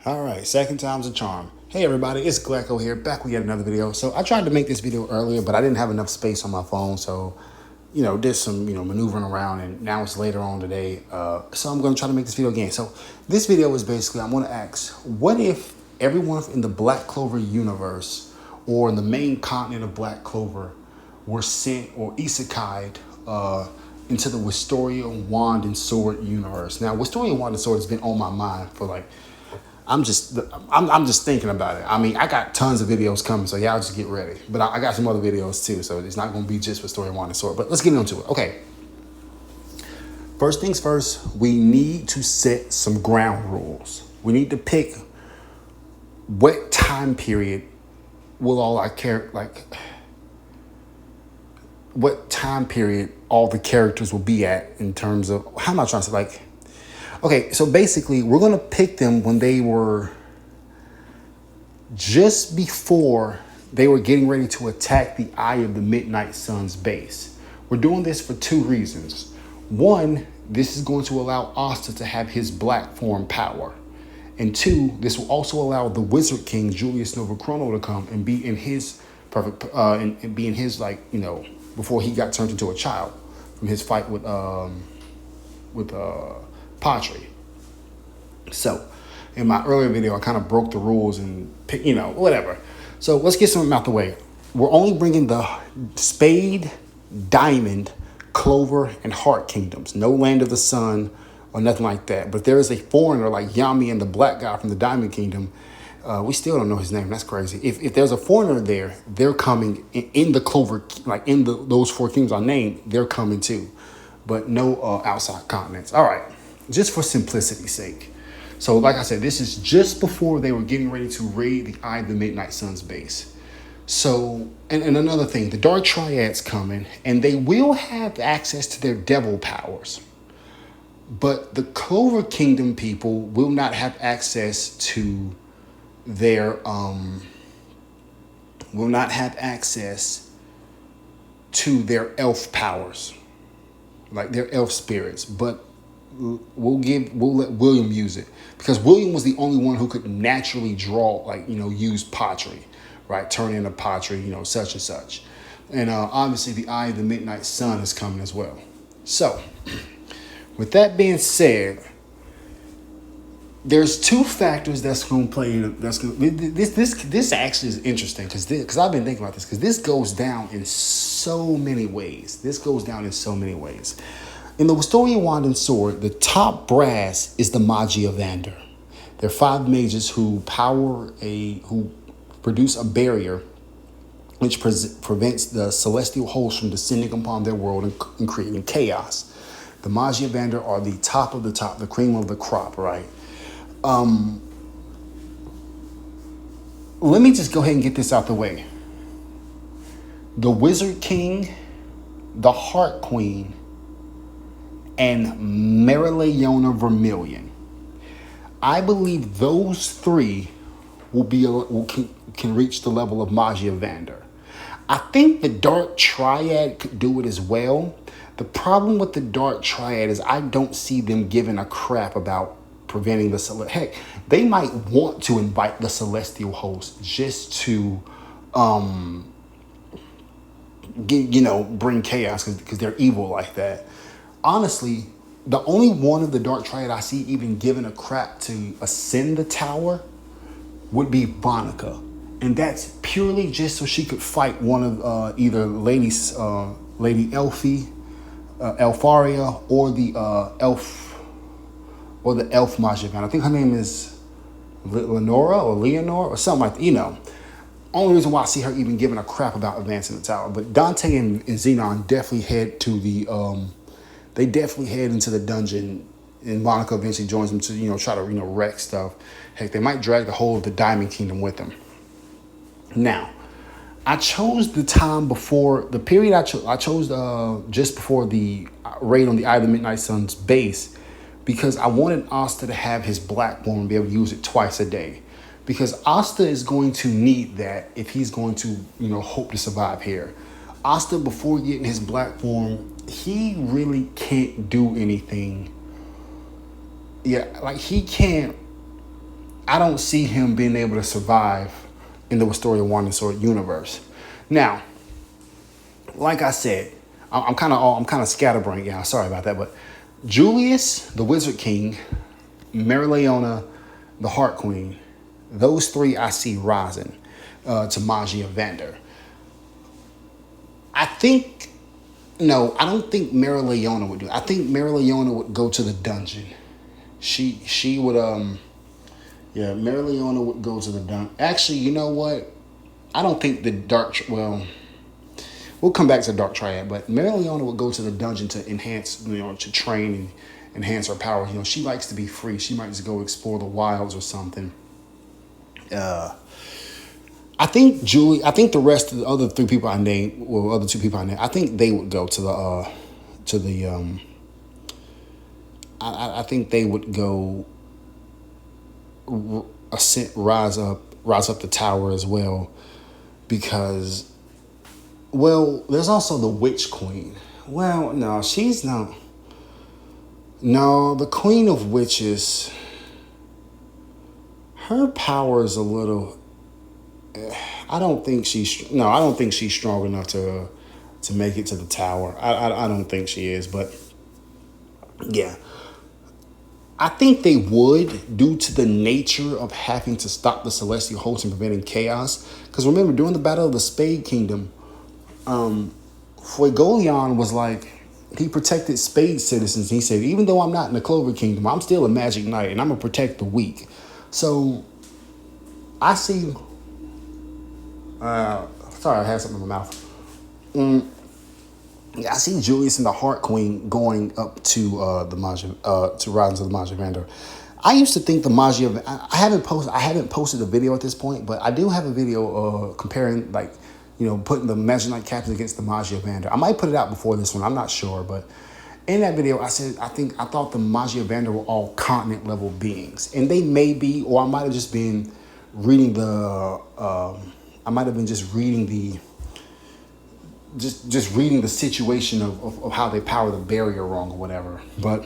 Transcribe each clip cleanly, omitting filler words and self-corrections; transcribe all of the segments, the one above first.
All right, second time's a charm. Hey everybody, it's Glecko here, back with yet another video. So I tried to make this video earlier, but I didn't have enough space on my phone, so did some maneuvering around, and now it's later on today. So I'm going to try to make this video again. So this video is basically I'm going to ask, what if everyone in the Black Clover universe, or in the main continent of Black Clover, were sent or isekai'd into the Wistoria Wand and Sword universe? Now, Wistoria Wand and Sword has been on my mind for like. I'm just thinking about it. I mean, I got tons of videos coming, so y'all just get ready. But I got some other videos too, so it's not going to be just with Story One and Sword. But let's get into it. Okay. First things first, we need to set some ground rules. We need to pick what time period will all our what time period all the characters will be at in terms of how am I trying to say Okay, so basically, we're going to pick them when they were just before they were getting ready to attack the Eye of the Midnight Sun's base. We're doing this for two reasons. One, this is going to allow Asta to have his black form power. And two, this will also allow the Wizard King, Julius Novachrono, to come and be in his perfect, and be in his, before he got turned into a child from his fight with Patri. So in my earlier video, I kind of broke the rules and pick, whatever. So let's get something out the way. We're only bringing the Spade, Diamond, Clover, and Heart kingdoms. No Land of the Sun or nothing like that. But there is a foreigner like Yami and the black guy from the Diamond Kingdom. We still don't know his name. That's crazy. If there's a foreigner there, they're coming in the Clover, like in those four kingdoms I named, they're coming too. But no outside continents. All right. Just for simplicity's sake. So like I said, this is just before they were getting ready to raid the Eye of the Midnight Sun's base. So, and another thing, the Dark Triad's coming, and they will have access to their devil powers. But the Clover Kingdom people will not have access to their, elf powers. Like their elf spirits. But we'll let William use it, because William was the only one who could naturally draw, use Patri, right? Turn into Patri, such and such. And obviously the Eye of the Midnight Sun is coming as well. So with that being said, there's two factors that's going to play. This actually is interesting because I've been thinking about this, because this goes down in so many ways. In the Wistoria Wand and Sword, the top brass is the Magi Evander. They're five mages who produce a barrier which prevents the celestial host from descending upon their world and creating chaos. The Magi Evander are the top of the top, the cream of the crop, right? Let me just go ahead and get this out the way. The Wizard King, the Heart Queen, and Marileona Vermilion. I believe those three can reach the level of Magi Evander. I think the Dark Triad could do it as well. The problem with the Dark Triad is I don't see them giving a crap about preventing the heck. They might want to invite the celestial host just to bring chaos because they're evil like that. Honestly, the only one of the Dark Triad I see even giving a crap to ascend the tower would be Bonica. And that's purely just so she could fight one of either Lady Elfie, Elfaria, or the elf Magi. I think her name is Leonora or something like that, Only reason why I see her even giving a crap about advancing the tower. But Dante and Xenon definitely head to the they definitely head into the dungeon, and Monica eventually joins them to, try to, wreck stuff. Heck, they might drag the whole of the Diamond Kingdom with them. Now, I chose the time before, the period I chose just before the raid on the Eye of the Midnight Sun's base, because I wanted Asta to have his black form and be able to use it twice a day. Because Asta is going to need that if he's going to, hope to survive here. Asta, before getting his black form, he really can't do anything. Yeah, like he can't I don't see him being able to survive in the Wistoria Wand and Sword universe. Now, like I said, I'm kind of scatterbrained. Yeah, sorry about that. But Julius, the Wizard King, Marileona, the Heart Queen, those three I see rising to Magia Vander. I think, no, I don't think Marileona would do it. I think Marileona would go to the dungeon. She would yeah, Marileona would go to the dungeon. Actually, you know what? I don't think the we'll come back to Dark Triad, but Marileona would go to the dungeon to enhance, to train and enhance her power. She likes to be free. She might just go explore the wilds or something. I think the rest of the other three people I named, well, other two people I named, I think they would go to the I think they would go rise up the tower as well, because, well, there's also the Witch Queen. Well, no, she's not. No, the Queen of Witches, her power is a little. I don't think she's strong enough to make it to the tower. I don't think she is, but yeah. I think they would, due to the nature of having to stop the celestial host and preventing chaos. Because remember, during the Battle of the Spade Kingdom, Fuegoleon was like, he protected Spade citizens. He said, even though I'm not in the Clover Kingdom, I'm still a Magic Knight, and I'm going to protect the weak. So, I see... sorry, I had something in my mouth. I see Julius and the Heart Queen going up to the Magia, to rise into the Magia Vander. I used to think the Magia. I haven't posted a video at this point, but I do have a video comparing, like, putting the Magic Knight captains against the Magia Vander. I might put it out before this one. I'm not sure, but in that video, I said I thought the Magia Vander were all continent level beings, and they may be, or I might have just been reading the. I might have been just reading the. Just reading the situation of how they power the barrier wrong or whatever. But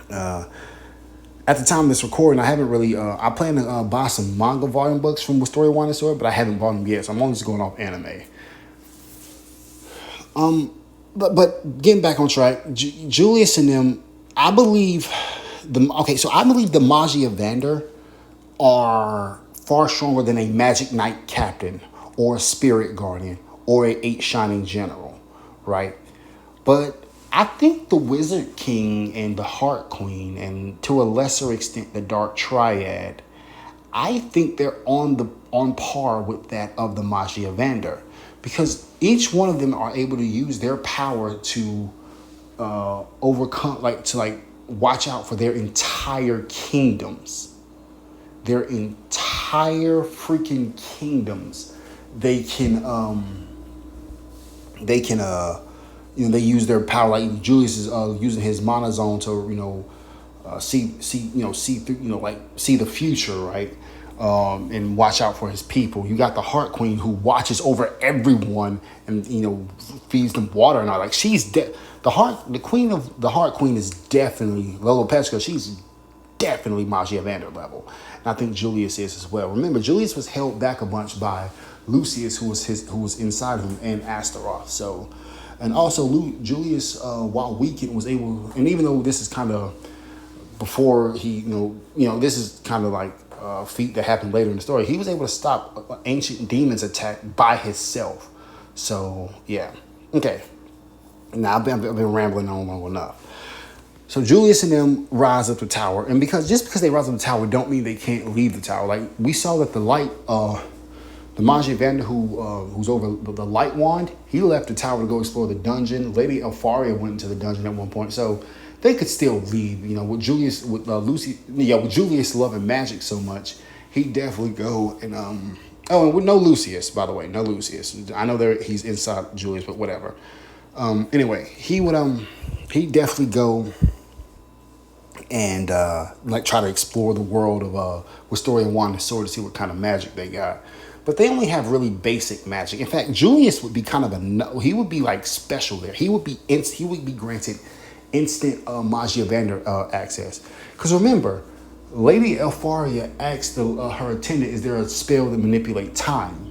at the time of this recording, I haven't really... I plan to buy some manga volume books from Wistoria Wand and Sword, but I haven't bought them yet, so I'm only just going off anime. But getting back on track, Julius and them, I believe... I believe the Magia Vander are far stronger than a Magic Knight captain or a Spirit Guardian or a 8 Shining General, right? But I think the Wizard King and the Heart Queen, and to a lesser extent the Dark Triad, I think they're on par with that of the Magia Vander, because each one of them are able to use their power to overcome, watch out for their entire kingdoms. Their entire freaking kingdoms. They use their power, like Julius is using his mana zone to see through, see the future, right? And watch out for his people. You got the Heart Queen, who watches over everyone and feeds them water and all. Like, she's the queen of the Heart Queen is definitely Lolo Petrica. She's definitely Magia Vander level, and I think Julius is as well. Remember, Julius was held back a bunch by Lucius, who was inside of him, and Astaroth. So, and also Julius, while weakened, was able, and even though this is kind of before he, this is kind of like a feat that happened later in the story, he was able to stop ancient demons attack by himself. So yeah, okay. Now I've been rambling on long enough. So Julius and them rise up the tower, and because they rise up the tower, don't mean they can't leave the tower. Like, we saw that the light. The Magia Vander, who's over the light wand, he left the tower to go explore the dungeon. Lady Elfaria went into the dungeon at one point, so they could still leave. With Julius, with Julius loving magic so much, he definitely go and and with no Lucius, by the way, no Lucius. I know he's inside Julius, but whatever. Anyway, he'd definitely go and try to explore the world of Wistoria Wand and Sword to see what kind of magic they got. But they only have really basic magic. In fact, Julius would be kind of he would be like special there. He would be granted instant Magia Vander access. Because remember, Lady Elfaria asked her attendant, "Is there a spell that manipulate time?"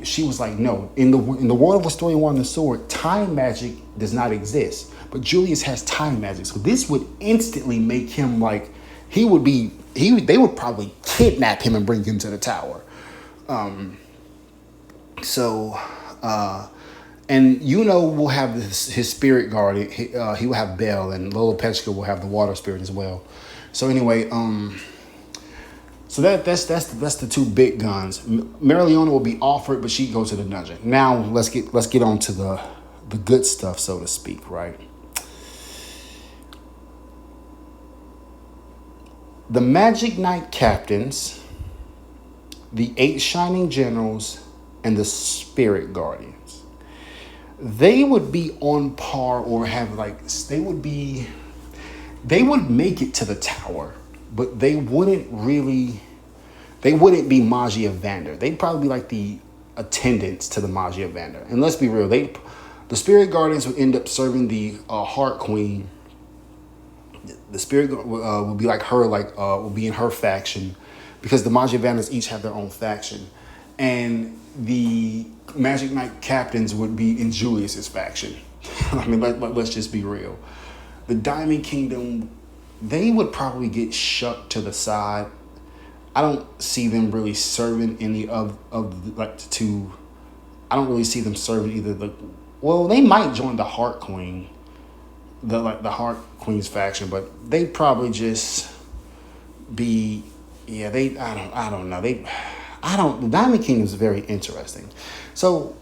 She was like, "No. In the world of Wistoria Wand and Sword, time magic does not exist. But Julius has time magic, so this would instantly make him like they would probably kidnap him and bring him to the tower." So, and we'll have his spirit guardian. He will have Belle, and Lola Petchka will have the water spirit as well. So anyway, so that's the two big guns. Marileona will be offered, but she goes to the dungeon. Now let's get on to the good stuff, so to speak, right? The Magic Knight captains, the 8 shining generals, and the spirit guardians. They would be on par or have they would make it to the tower, but they wouldn't be Magia Vander. They'd probably be like the attendants to the Magia Vander. And let's be real, the spirit guardians would end up serving the Heart Queen. The spirit will be like her, will be in her faction, because the Magia Vanders each have their own faction, and the Magic Knight captains would be in Julius's faction. I mean, let's just be real. The Diamond Kingdom, they would probably get shucked to the side. I don't see them really serving any of I don't really see them serving either they might join the Heart Queen, the Heart Queen's faction, but they probably just be I don't know. The Diamond Kingdom is very interesting. So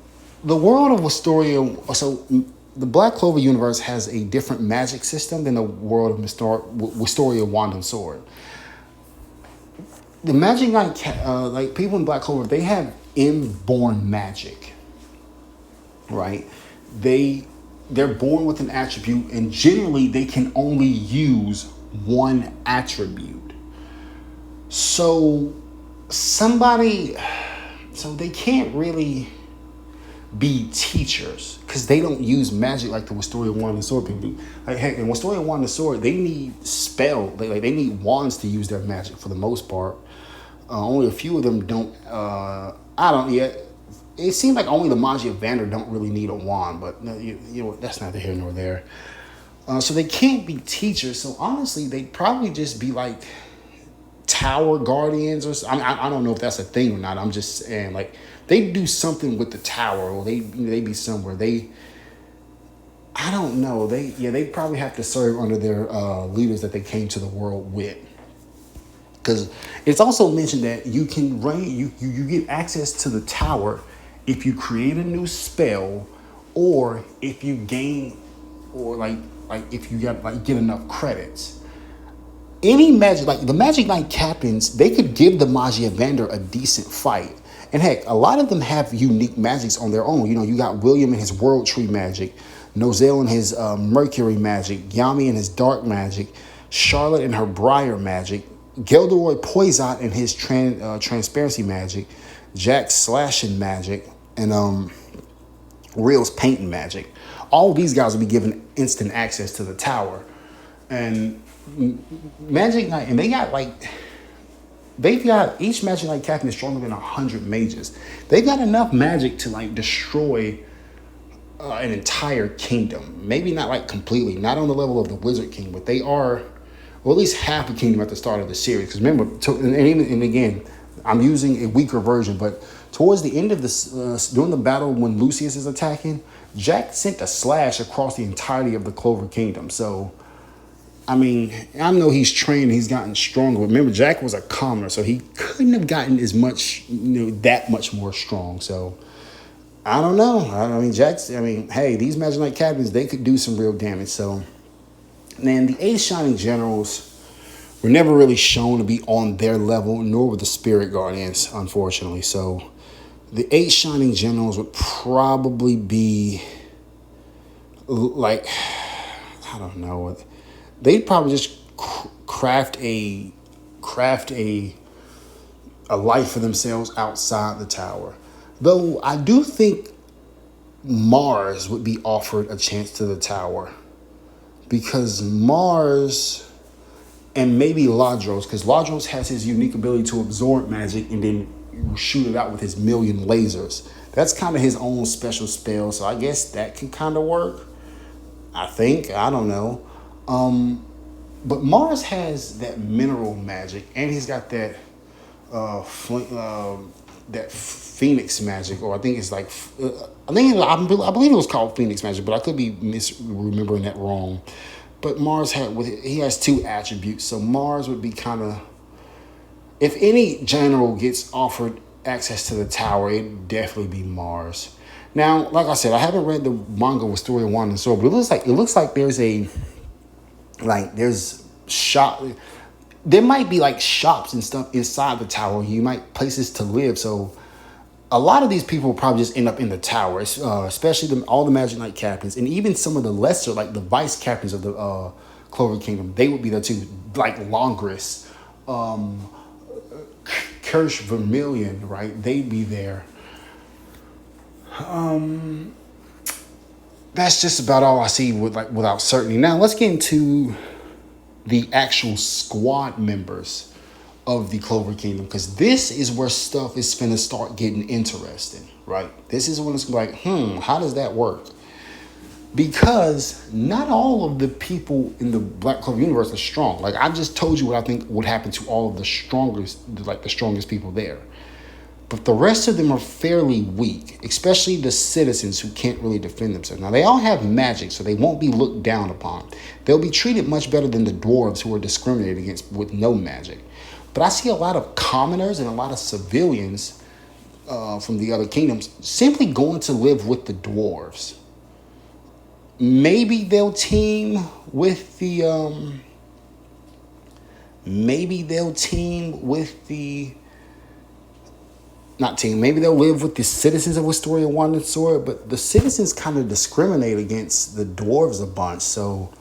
the world of Wistoria, the Black Clover universe has a different magic system than the world of Wistoria Wand and Sword. The Magic Knight, people in Black Clover, they have inborn magic, right? They're born with an attribute, and generally they can only use one attribute. So they can't really be teachers because they don't use magic like the Wistoria Wand and Sword people do. Like, heck, in Wistoria Wand and Sword, they need they need wands to use their magic for the most part. Only a few of them don't. It seems like only the Magia Vander don't really need a wand, but that's neither here nor there. So they can't be teachers. So honestly, they'd probably just be like tower guardians or something. I don't know if that's a thing or not. I'm just saying, they do something with the tower, or they be somewhere. I don't know. They probably have to serve under their leaders that they came to the world with. Because it's also mentioned that you can you get access to the tower if you create a new spell, or if you gain, or if you get enough credits. Any magic, the Magic Knight captains, they could give the Magia Vander a decent fight. And heck, a lot of them have unique magics on their own. You got William and his World Tree magic, Nozel and his Mercury magic, Yami and his Dark magic, Charlotte and her Briar magic, Gelderoy Poisot and his Transparency magic, Jack's Slashing magic, and Real's Painting magic. All these guys will be given instant access to the tower. And Magic Knight, and each Magic Knight captain is stronger than 100 mages. They've got enough magic to destroy an entire kingdom. Maybe not completely, not on the level of the Wizard King, but they are, or at least half a kingdom at the start of the series. Because remember, and again, I'm using a weaker version, but towards the end of this, during the battle when Lucius is attacking, Jack sent a slash across the entirety of the Clover Kingdom. So, I mean, I know he's trained, he's gotten stronger. Remember, Jack was a commoner, so he couldn't have gotten as much, that much more strong. So, I don't know. Hey, these Magic Knight captains, they could do some real damage. So, then the 8 Shining Generals were never really shown to be on their level, nor were the Spirit Guardians, unfortunately. So, the 8 Shining Generals would probably be, I don't know, they'd probably just craft a life for themselves outside the tower. Though I do think Mars would be offered a chance to the tower, because Mars, and maybe Ladros, because Ladros has his unique ability to absorb magic and then shoot it out with his million lasers. That's kind of his own special spell, so I guess that can kind of work. I think. I don't know. But Mars has that mineral magic, and he's got that that Phoenix magic, or I think it's like I believe it was called Phoenix magic, but I could be remembering that wrong. But Mars he has two attributes, so Mars would be kind of, if any general gets offered access to the tower, it'd definitely be Mars. Now, like I said, I haven't read the manga Wistoria 1 and so, but it looks like there's shop. There might be like shops and stuff inside the tower. You might places to live. So a lot of these people will probably just end up in the tower, especially all the Magic Knight captains, and even some of the lesser, like the vice captains of the Clover Kingdom. They would be there too, like Longris, Kirsch Vermilion, right? They'd be there. That's just about all I see without certainty. Now let's get into the actual squad members of the Clover Kingdom, because this is where stuff is finna start getting interesting, right? This is when it's like, how does that work? Because not all of the people in the Black Clover universe are strong. Like I just told you what I think would happen to all of the strongest people there. But the rest of them are fairly weak, especially the citizens who can't really defend themselves. Now, they all have magic, so they won't be looked down upon. They'll be treated much better than the dwarves who are discriminated against with no magic. But I see a lot of commoners and a lot of civilians from the other kingdoms simply going to live with the dwarves. Maybe they'll team with the... maybe they'll live with the citizens of Wistoria 1 and Sword, but the citizens kind of discriminate against the dwarves a bunch, so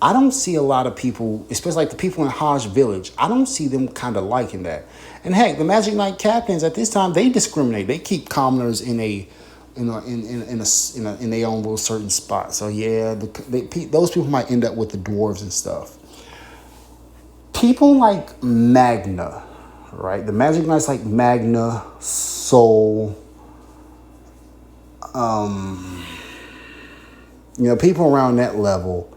I don't see a lot of people, especially like the people in Hajj Village, I don't see them kind of liking that. And heck, the Magic Knight captains at this time, they discriminate. They keep commoners in their own little certain spot. So yeah, those people might end up with the dwarves and stuff. People like Magna, right? The Magic Knights like Magna, Soul, people around that level.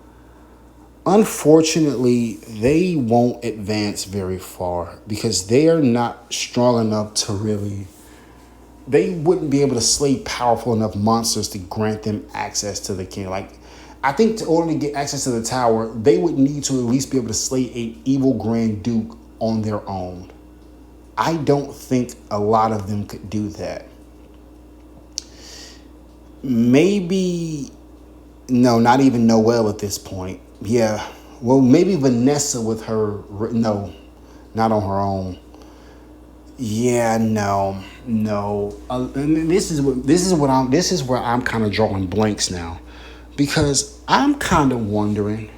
Unfortunately, they won't advance very far because they are not strong enough to really... They wouldn't be able to slay powerful enough monsters to grant them access to the king. Like, I think in order to get access to the tower, they would need to at least be able to slay an evil Grand Duke on their own. I don't think a lot of them could do that. Maybe... No, not even Noelle at this point. Yeah, well, maybe Vanessa with her... No, not on her own. Yeah, no. And this is where I'm kind of drawing blanks now, because I'm kind of wondering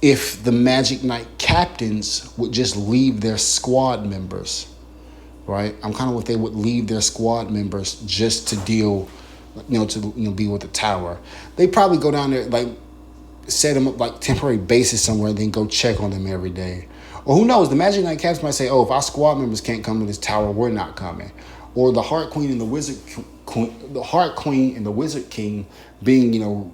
if the Magic Knight captains would just leave their squad members, right? I'm kind of if they would leave their squad members just to deal, to be with the tower. They probably go down there, like set them up like temporary bases somewhere, and then go check on them every day. Or who knows? The Magic Knight captains might say, "Oh, if our squad members can't come to this tower, we're not coming." Or the Heart Queen and the Wizard King, being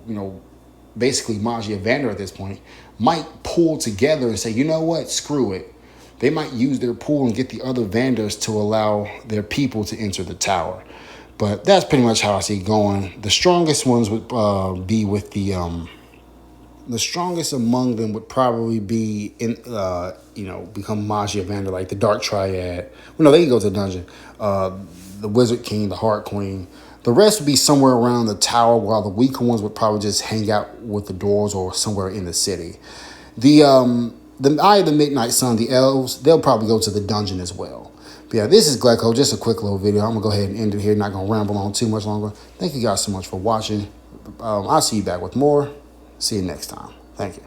basically Magia Vander at this point, might pull together and say, "You know what? Screw it." They might use their pool and get the other Vanders to allow their people to enter the tower. But that's pretty much how I see it going. The strongest ones would be with the strongest among them would probably be become Magia Vander, like the Dark Triad. Well, no, they can go to the dungeon. The Wizard King, the Heart Queen. The rest would be somewhere around the tower, while the weaker ones would probably just hang out with the dwarves or somewhere in the city. The Eye of the Midnight Sun, the elves, they'll probably go to the dungeon as well. But yeah, this is Glecko, just a quick little video. I'm going to go ahead and end it here, not going to ramble on too much longer. Thank you guys so much for watching. I'll see you back with more. See you next time. Thank you.